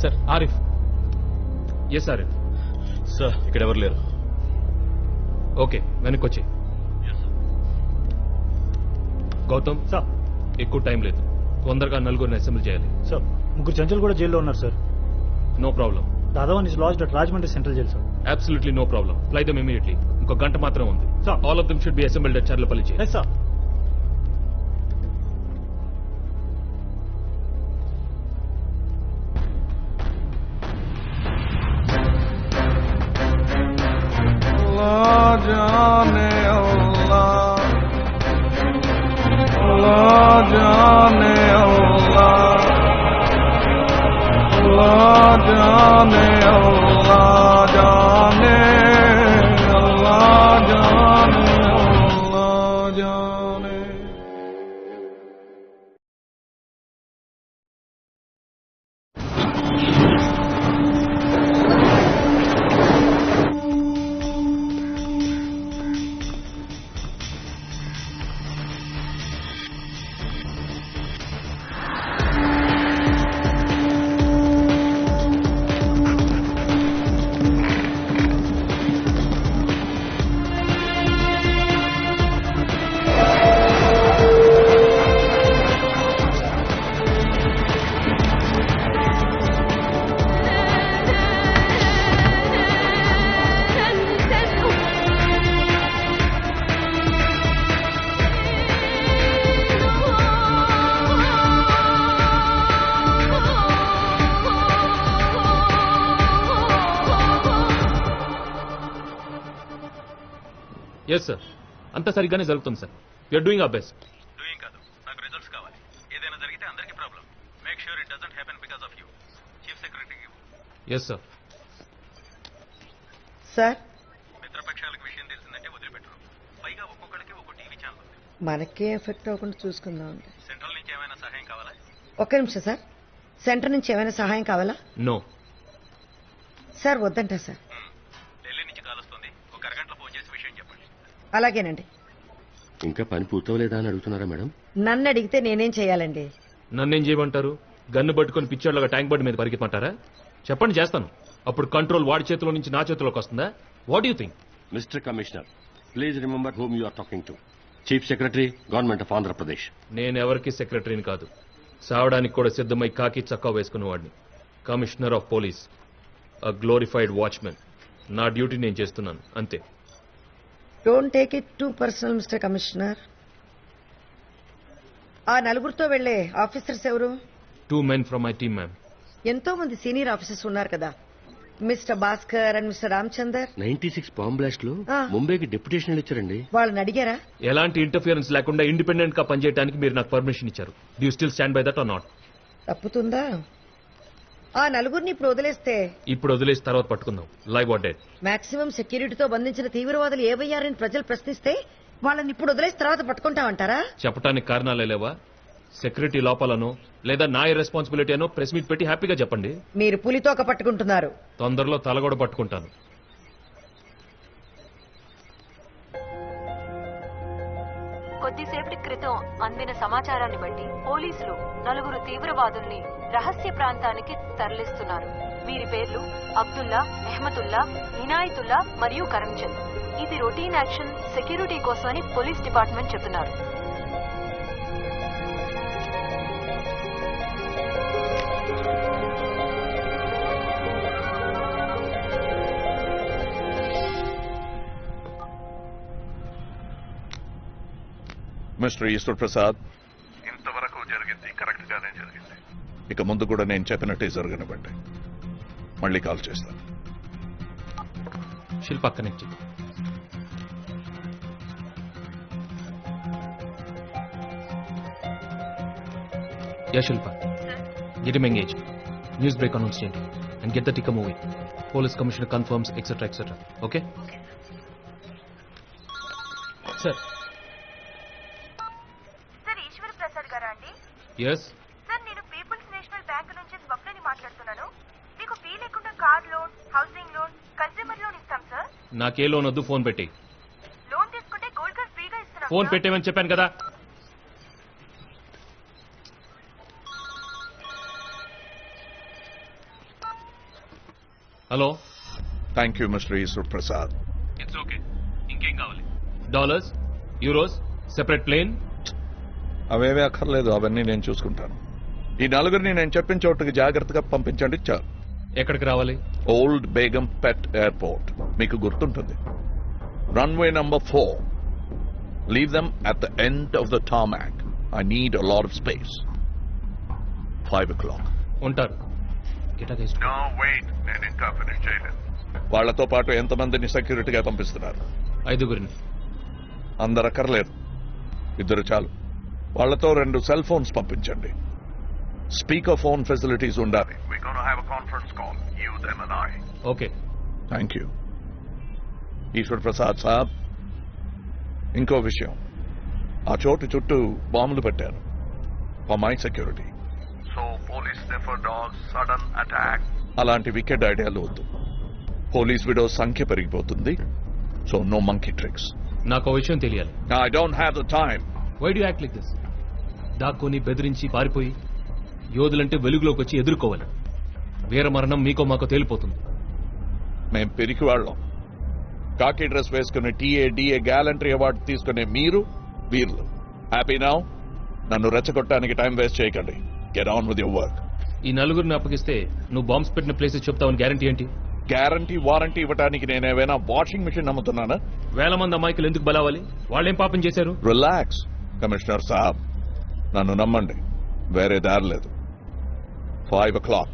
Sir Arif. Yes Arif. Sir ఇక్కడ ఎవరు లేరు. ఓకే వెనక్కి వచ్చి. గౌతమ్ సార్ ఎక్కువ టైం లేదు, తొందరగా నలుగురిని అసెంబ్లీ చేయాలి. సార్ ముగ్గురు చెంచలు కూడా జైల్లో ఉన్నారు sir. No problem. The other one is lodged at Rajahmundry Central Jail, sir. Absolutely no problem. Fly them immediately. ఇంకో గంట మాత్రం ఉంది. Sir. All of them should be assembled at Charlapalli jail. Yes, sir. Allah jaane Allah, Allah jaane Allah, Allah jaane Allah jaane, Allah jaane Allah jaane. Yes sir, అంతా సరిగ్గానే జరుగుతుంది sir. You are doing our best. Doing కాదు, నాకు results కావాలి. ఏదైనా జరిగితే అందరికీ problem. Make sure it doesn't happen because of you. Chief సెక్రటరీకి ఎస్ సార్. సార్ మిత్రపక్షాలకు విషయం తెలిసిందంటే వదిలిపెట్టరు. పైగా ఒక్కొక్కడికి ఒక్కో టీవీ ఛానల్ ఉంది. మనకే ఎఫెక్ట్ అవ్వకుండా చూసుకుందాం. సెంట్రల్ నుంచి ఏమైనా సహాయం కావాలా? ఒక్క నిమిషం సార్. సెంటర్ నుంచి ఏమైనా సహాయం కావాలా? నో సార్ వద్దంట సార్. ఢిల్లీ నుంచి కాల్ వస్తుంది. ఒక అరగంటలో ఫోన్ చేసి విషయం చెప్పండి. అలాగేనండి. ఇంకా పని పూర్తవలేదా అని అడుగుతున్నారా మేడం? నన్ను అడిగితే నేనేం చేయాలండి? నన్నేం చేయమంటారు? గన్ను పట్టుకుని పిచ్చోళ్ళగా ట్యాంక్ బండ్ మీద పరిగెత్తమంటారా? చెప్పండి, చేస్తాను. అప్పుడు కంట్రోల్ వాడి చేతిలో నుంచి నా చేతిలోకి వస్తుందా? What you think? Mister commissioner, please remember whom you are talking to. Chief secretary, government of Andhra Pradesh. నేను ఎవరికి సెక్రటరీని కాదు, సావడానికి కూడా సిద్ధమై కాకి చక్కా వేసుకునేవాడిని. Commissioner of police, a glorified watchman. నా డ్యూటీ నేను చేస్తున్నాను, అంతే. Don't take it too personal mister commissioner. ఆ నలుగురితో వెళ్లే ఆఫీసర్స్ ఎవరు? 2 men from my team, ma'am. ఎంతో మంది సీనియర్ ఆఫీసర్స్ ఉన్నారు కదా. Mister Bhaskar and mister Ramachandar. 96 bomb blast లో ఆ. ముంబైకి డెప్యుటేషన్ ఇచ్చారండి. వాళ్ళని అడిగారా? ఎలాంటి ఇంటర్ఫియరెన్స్ లేకుండా ఇండిపెండెంట్ గా పనిచేయడానికి మీరు నాకు పర్మిషన్ ఇచ్చారు. Do still stand by that or not? తప్పుతుందా? ఆ నలుగురిని ఇప్పుడు వదిలేస్తే ఇప్పుడు వదిలేసి తర్వాత పట్టుకుందాం. Live or dead. మాక్సిమం సెక్యూరిటీతో బంధించిన తీవ్రవాదులు ఏవయ్యారని ప్రజలు ప్రశ్నిస్తే వాళ్ళని ఇప్పుడు వదిలేసి తర్వాత పట్టుకుంటామంటారా? చెప్పడానికి కారణాలే లేవా? సెక్యూరిటీ లోపాలనో లేదా నా రెస్పాన్సిబిలిటీ అనో ప్రెస్ మీట్ పెట్టి హ్యాపీగా చెప్పండి. మీరు పులితోక పట్టుకుంటున్నారు. తొందరలో తల కూడా పట్టుకుంటాను. కొద్దిసేపటి క్రితం అందిన సమాచారాన్ని బట్టి పోలీసులు 4 తీవ్రవాదుల్ని రహస్య ప్రాంతానికి తరలిస్తున్నారు. వీరి పేర్లు అబ్దుల్లా, అహ్మదుల్లా, ఇనాయతుల్లా మరియు కరంచంద్. ఇది రొటీన్ యాక్షన్ సెక్యూరిటీ కోసమని పోలీస్ డిపార్ట్మెంట్ చెబుతున్నారు. మిస్టర్ ఈశ్వర్ ప్రసాద్, ఇంతవరకు జరిగింది కరెక్ట్ గానే జరిగింది. ఇక ముందు కూడా నేను చెప్పినట్టే జరగనివ్వండి. మళ్ళీ కాల్ చేస్తాను. శిల్ప కనెక్ట్ చేయి. యా శిల్ప, get him engaged. News break announce చేయండి and get the ticker moving. Police commissioner confirms etc etc. Okay? Sir. Sir Eshwar Prasad గారా అండి? Yes. సార్ నేను పీపుల్స్ నేషనల్ బ్యాంక్ నుంచి స్వప్నని మాట్లాడుతున్నాను. మీకు ఫీ లేకుండా car loan, housing loan, consumer loan ఇస్తాం సార్. నాకే లోన్ వద్దు, ఫోన్ పెట్టి. లోన్ తీసుకుంటే గోల్డ్ కార్డ్ ఫ్రీగా ఇస్తున్నాం. ఫోన్ పెట్టేమని చెప్పాను కదా. Hello thank you mister Eshwar Prasad. It's okay. ఇంకేం కావాలి? Dollars, euros, separate plane? అవేవే అక్కర్లేదు, అవన్నీ నేను చూసుకుంటాను. ఈ నలుగురిని నేను చెప్పిన చోటుకి జాగ్రత్తగా పంపించండి చాలు. ఎక్కడికి రావాలి? ఓల్డ్ బేగం పెట్ ఎయిర్పోర్ట్, మీకు గుర్తుంటుంది. Runway number 4. Leave them at the end of the tarmac. I need a lot of space. 5 o'clock. ఉంటారు. నేను ఇంకా ఫినిష్ చేయలేదు. వాళ్లతో పాటు ఎంతమందిని సెక్యూరిటీగా పంపిస్తున్నారు? 5గురిని. అందరు అక్కర్లేదు, 2 చాలు. వాళ్లతో 2 సెల్ ఫోన్స్ పంపించండి. స్పీకర్ ఫోన్ ఫెసిలిటీస్ ఉండాలి. Okay. Thank you. Eshwar Prasad saab, ఇంకో విషయం, ఆ చోటు చుట్టూ బాంబులు పెట్టారు for my security. So police sudden attack అలాంటి వికెట్ ఐడియాలు వద్దు. పోలీస్ విడో సంఖ్య పెరిగిపోతుంది. So no monkey tricks. నాకు విషయం తెలియాలి. I don't have the time. Why do act like this? దాక్కుని బెదిరించి పారిపోయి యోధులంటే వెలుగులోకి వచ్చి ఎదుర్కోవాలి. వీర మరణం మీకో మాకో తేలిపోతుంది. మేం పెరికి వాళ్ళం. కాకి డ్రెస్ వేసుకుని టీఏ గ్యాలంటరీ అవార్డు తీసుకునే మీరు వీర్లు. Happy now? నన్ను రెచ్చగొట్టడానికి టైం వేస్ట్ చేయకండి. Get on with your work. ఈ నలుగురిని అప్పగిస్తే నువ్వు బాంబ్స్ పెట్టిన ప్లేసెస్ చెప్తావని గ్యారంటీ ఏంటి? గ్యారంటీ వారంటీ ఇవ్వడానికి నేనేమైనా వాషింగ్ మిషన్ నమ్ముతున్నానా? 1000 మంది అమాయకులు ఎందుకు బలవాలి? వాళ్ళేం పాపం చేశారు? రిలాక్స్ కమిషనర్ సాబ్, నన్ను నమ్మండి, వేరే దారి లేదు. 5 o'clock.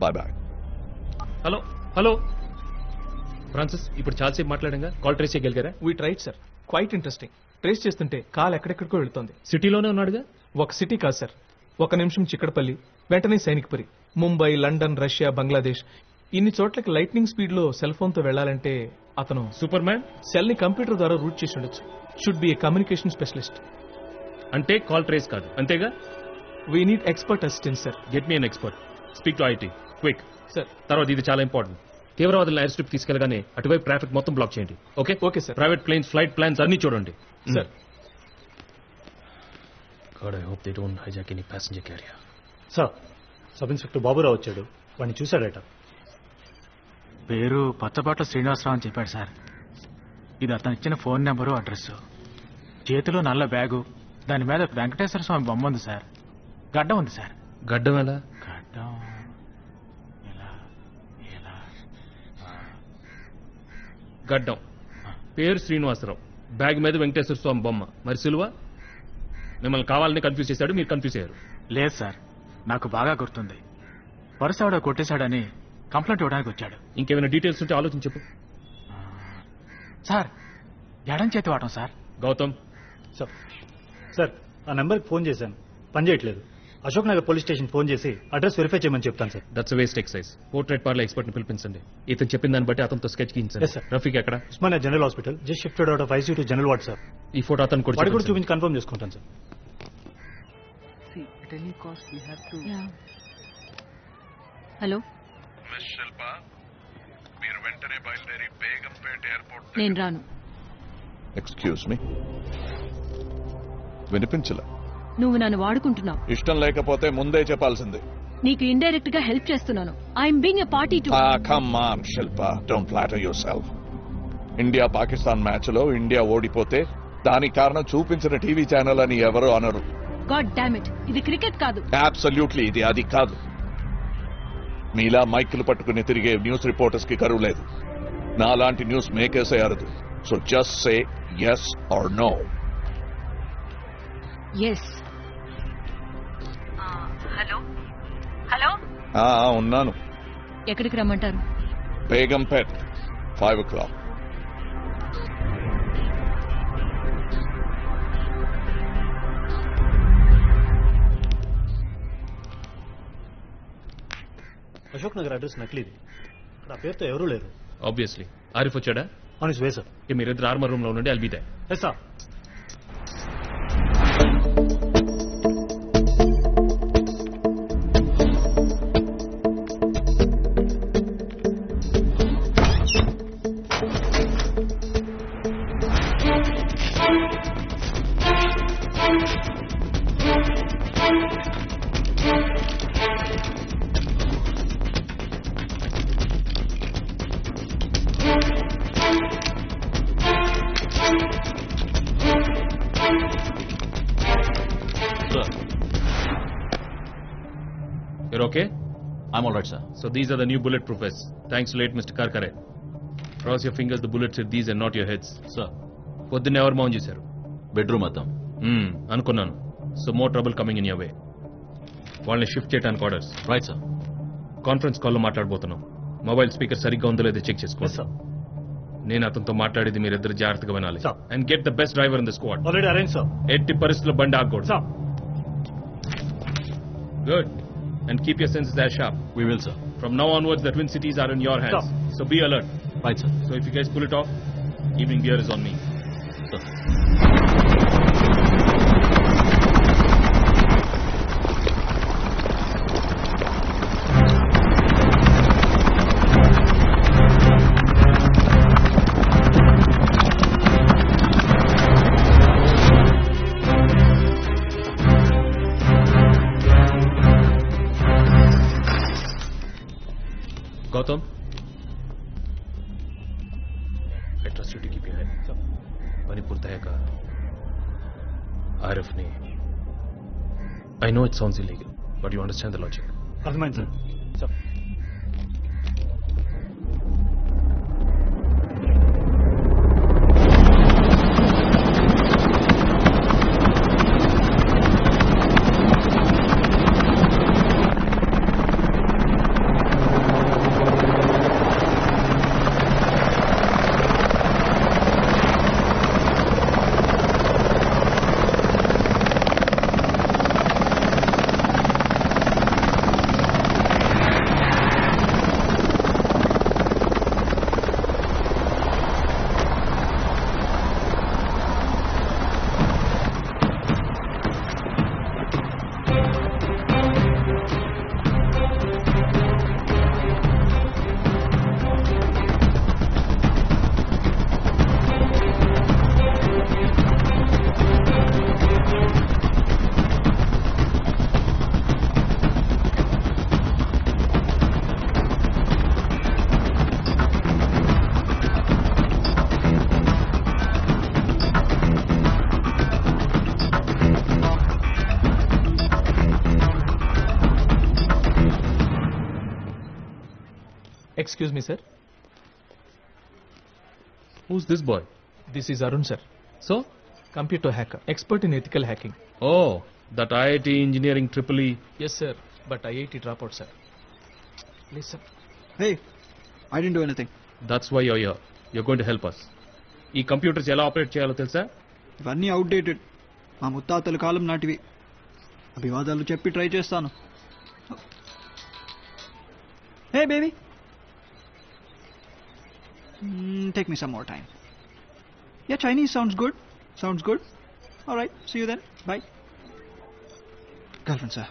Bye. Hello hello Francis, ఇప్పుడు చాలాసేపు మాట్లాడంగా కాల్ ట్రేస్ చేయగలిగారా? We tried sir, quite interesting. Trace చేస్తుంటే కాల్ ఎక్కడెక్కడికో వెళ్తోంది. సిటీలోనే ఉన్నాడుగా? ఒక సిటీ కాదు సార్, 1 నిమిషం చిక్కడపల్లి, వెంటనే సైనిక్పురి, ముంబై, లండన్, రష్యా, బంగ్లాదేశ్, ఇన్ని చోట్లకి లైట్నింగ్ స్పీడ్ లో సెల్ ఫోన్ తో వెళ్లాలంటే అతను సూపర్ మ్యాన్. సెల్ ని కంప్యూటర్ ద్వారా రూట్ చేసి ఉండొచ్చు. Should be a communication specialist. అంటే కాల్ ట్రేస్ కాదు, అంతేగా? We need expert assistant sir. Get me an expert. Speak to IT quick. Sir, తర్వాత ఇది చాలా ఇంపార్టెంట్. తీవ్రవాదులను ఎయిర్ స్ట్రిప్ తీసుకెళ్లగానే అటువైపు ట్రాఫిక్ మొత్తం బ్లాక్ చేయండి. Okay? Okay sir. Private planes, flight plans అన్ని చూడండి. Sir. God, I hope they don't hijack any passenger carrier. Sir, sub inspector Baburao వచ్చాడు. వాడిని చూశాడట. పేరు పచ్చబాట్ల శ్రీనివాసరావు అని చెప్పాడు సార్. ఇది అతను ఇచ్చిన ఫోన్ నెంబరు, అడ్రస్. చేతిలో నల్ల బ్యాగు, దాని మీద వెంకటేశ్వర స్వామి బొమ్మ ఉంది సార్. గడ్డం ఉంది సార్. గడ్డం ఎలా? గడ్డం ఇలా ఇలా. గడ్డం. పేరు శ్రీనివాసరావు, బ్యాగ్ మీద వెంకటేశ్వర స్వామి బొమ్మ. మరి సిలువ? మిమ్మల్ని కావాలని కన్ఫ్యూజ్ చేశాడు, మీరు కన్ఫ్యూజ్ అయ్యారు. లేదు సార్, నాకు బాగా గుర్తుంది. వరుస కొట్టేశాడని కంప్లైంట్ ఇవ్వడానికి వచ్చాడు. ఇంకేమైనా డీటెయిల్స్ ఉంటే ఆలోచించి చెప్పు. సార్, ఎడం చేతి వాటం సార్. గౌతమ్. సార్, ఆ నెంబర్కి ఫోన్ చేశాను, పని చేయట్లేదు. Ashok Nagar police station phone చేసి అడ్రస్ వెరిఫై చేయమని చెప్తాను sir. That's waste exercise. Portrait parlour expert ని పిలిపించండి. ఇతను చెప్పిన దాన్ని బట్టి అతనితో స్కెచ్ గీయించండి. రఫీక్ ఎక్కడ? Osmania general hospital, just shifted out of ICU to general ward sir. ఈ ఫోటో అతను కూడా చూపించి కన్ఫర్మ్ చేసుకుంటాను సార్. హలో, మిస్ శిల్ప, మీరు వెంటనే బయలుదేరి బేగంపేట ఎయిర్పోర్ట్. నేను రాను. ఎక్స్క్యూజ్ మీ, వినిపించలే. నువ్వు నన్ను వాడుకుంటున్నావు. ఇష్టం లేకపోతే ముందే చెప్పాల్సింది. నీకు ఇండైరెక్ట్ గా హెల్ప్ చేస్తున్నాను. I'm being a party to. Come on Shilpa, don't flatter your self. India Pakistan match లో ఇండియా ఓడిపోతే దానికి కారణం చూపించిన టీవీ ఛానల్ అని ఎవరో అనరు. గాడ్ డామ్ ఇట్, ఇది క్రికెట్ కాదు. అబ్సల్యూట్లీ ఇది అది కాదు. మీలా మైకులు పట్టుకుని తిరిగే న్యూస్ రిపోర్టర్స్ కి కరువు లేదు. నాలాంటి న్యూస్ మేకర్సే అరదు. So just say yes or no. Yes. Hello hello. ఉన్నాను. ఎక్కడికి రమ్మంటారు? బేగంపేట్, 5 o'clock. అశోక్ నగర్ అడ్రస్ నకిలీది. అక్కడ ఆ పేరుతో ఎవరూ లేరు. ఆబ్వియస్లీ. ఆరిఫ్ వచ్చాడా? On his way sir. మీరిద్దరు ఆర్మర్ రూమ్ లో ఉండండి. I'll be there. Yes sir. You're okay? I'm all right, sir. So these are the new bulletproof vests. Thanks to late Mr. Karkare. Cross your fingers the bullets hit these and not your heads. Sir, పొద్దున్న ఎవరు మౌన్ చేశారు? Bedroom అద్దం. అనుకున్నాను. So more trouble coming in your way. వాళ్ళని shift చేయడానికి orders. Right sir. Conference కాల్లో మాట్లాడబోతున్నాం. Mobile speaker సరిగ్గా ఉందో లేదో చెక్ చేసుకోండి. నేను అతనితో మాట్లాడేది మీరిద్దరు జాగ్రత్తగా వినాలి. And get the best driver in the squad. Already arrange sir. ఎట్టి పరిస్థితుల్లో బండి ఆగకూడదు. Good. And keep your senses as sharp. We will, sir. From now onwards, the Twin Cities are in your hands. So be alert. Right, sir. So if you guys pull it off, evening beer is on me. Sir. Gautam, I trust you to keep your head. పని పూర్తయ్యాక ఆరిఫ్ని, I know it sounds illegal, but you understand the logic. అర్థమైంది sir. Excuse me, sir. Who's this boy? This is Arun, sir. So? Computer hacker, expert in ethical hacking. Oh, that IIT engineering EEE. Yes, sir. But IIT dropout, sir. Please, sir. Hey, I didn't do anything. That's why you're here. You're going to help us. ఈ computers ఎలా operate చేయాలో తెలుసా? ఇవన్నీ outdated. మా ముత్తాతల కాలం నాటివి. అభివాదాలు చెప్పి try చేస్తాను. Hey baby, take me some more time. Yeah, Chinese sounds good. Sounds good. All right, see you then. Bye. Girlfriend, sir.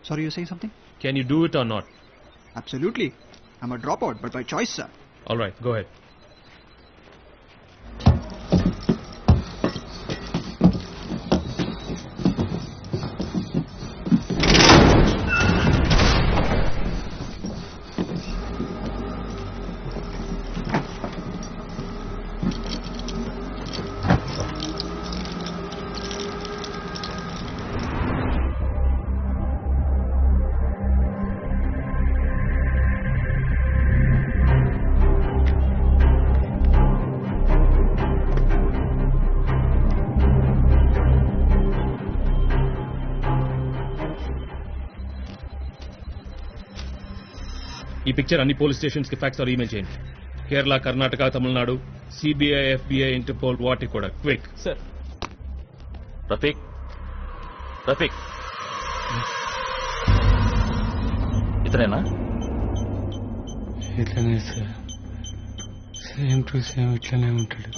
Sorry, you're saying something? Can you do it or not? Absolutely. I'm a dropout, but by choice, sir. All right, go ahead. ఈ picture అన్ని police stations కి fax are email చేయండి. Kerala, Karnataka, Tamil Nadu, CBI, FBI, interpole, వాటి కూడా quick. Sir. Rafiq, Rafiq, ఇతనేనా? ఇట్లనే sir, same to same ఇట్లనే ఉంటాడు.